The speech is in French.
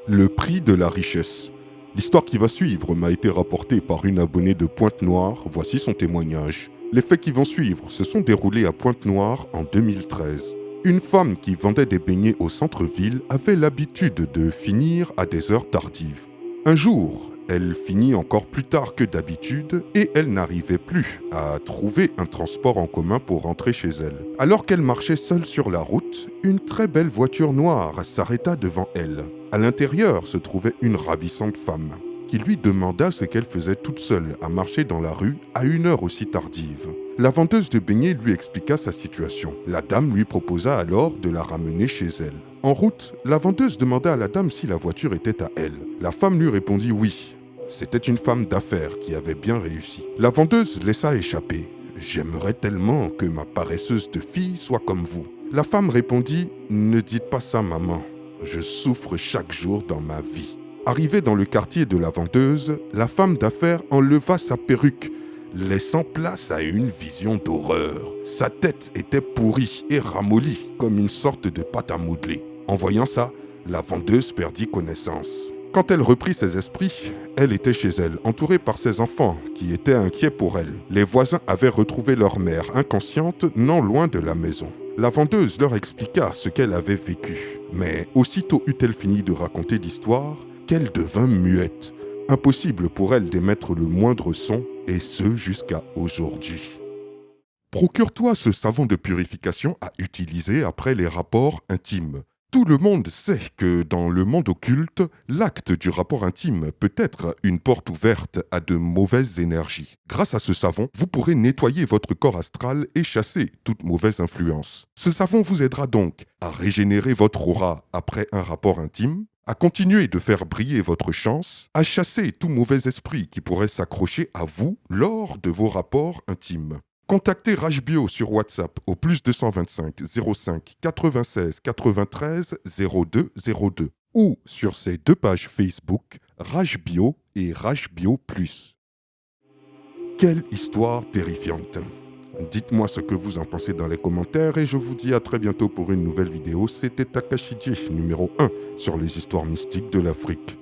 Le prix de la richesse. L'histoire qui va suivre m'a été rapportée par une abonnée de Pointe-Noire, voici son témoignage. Les faits qui vont suivre se sont déroulés à Pointe-Noire en 2013. Une femme qui vendait des beignets au centre-ville avait l'habitude de finir à des heures tardives. Un jour, elle finit encore plus tard que d'habitude et elle n'arrivait plus à trouver un transport en commun pour rentrer chez elle. Alors qu'elle marchait seule sur la route, une très belle voiture noire s'arrêta devant elle. À l'intérieur se trouvait une ravissante femme qui lui demanda ce qu'elle faisait toute seule à marcher dans la rue à une heure aussi tardive. La vendeuse de beignets lui expliqua sa situation. La dame lui proposa alors de la ramener chez elle. En route, la vendeuse demanda à la dame si la voiture était à elle. La femme lui répondit oui. C'était une femme d'affaires qui avait bien réussi. La vendeuse laissa échapper. « J'aimerais tellement que ma paresseuse de fille soit comme vous. » La femme répondit « Ne dites pas ça, maman. Je souffre chaque jour dans ma vie. » Arrivée dans le quartier de la vendeuse, la femme d'affaires enleva sa perruque, laissant place à une vision d'horreur. Sa tête était pourrie et ramollie comme une sorte de pâte à modeler. En voyant ça, la vendeuse perdit connaissance. Quand elle reprit ses esprits, elle était chez elle, entourée par ses enfants, qui étaient inquiets pour elle. Les voisins avaient retrouvé leur mère inconsciente non loin de la maison. La vendeuse leur expliqua ce qu'elle avait vécu. Mais aussitôt eut-elle fini de raconter l'histoire, qu'elle devint muette. Impossible pour elle d'émettre le moindre son, et ce jusqu'à aujourd'hui. Procure-toi ce savon de purification à utiliser après les rapports intimes. Tout le monde sait que dans le monde occulte, l'acte du rapport intime peut être une porte ouverte à de mauvaises énergies. Grâce à ce savon, vous pourrez nettoyer votre corps astral et chasser toute mauvaise influence. Ce savon vous aidera donc à régénérer votre aura après un rapport intime, à continuer de faire briller votre chance, à chasser tout mauvais esprit qui pourrait s'accrocher à vous lors de vos rapports intimes. Contactez RashBio sur WhatsApp au +225 05 96 93 02 02 ou sur ses deux pages Facebook RashBio et RashBio+. Quelle histoire terrifiante! Dites-moi ce que vous en pensez dans les commentaires et je vous dis à très bientôt pour une nouvelle vidéo. C'était Takashi J, numéro 1 sur les histoires mystiques de l'Afrique.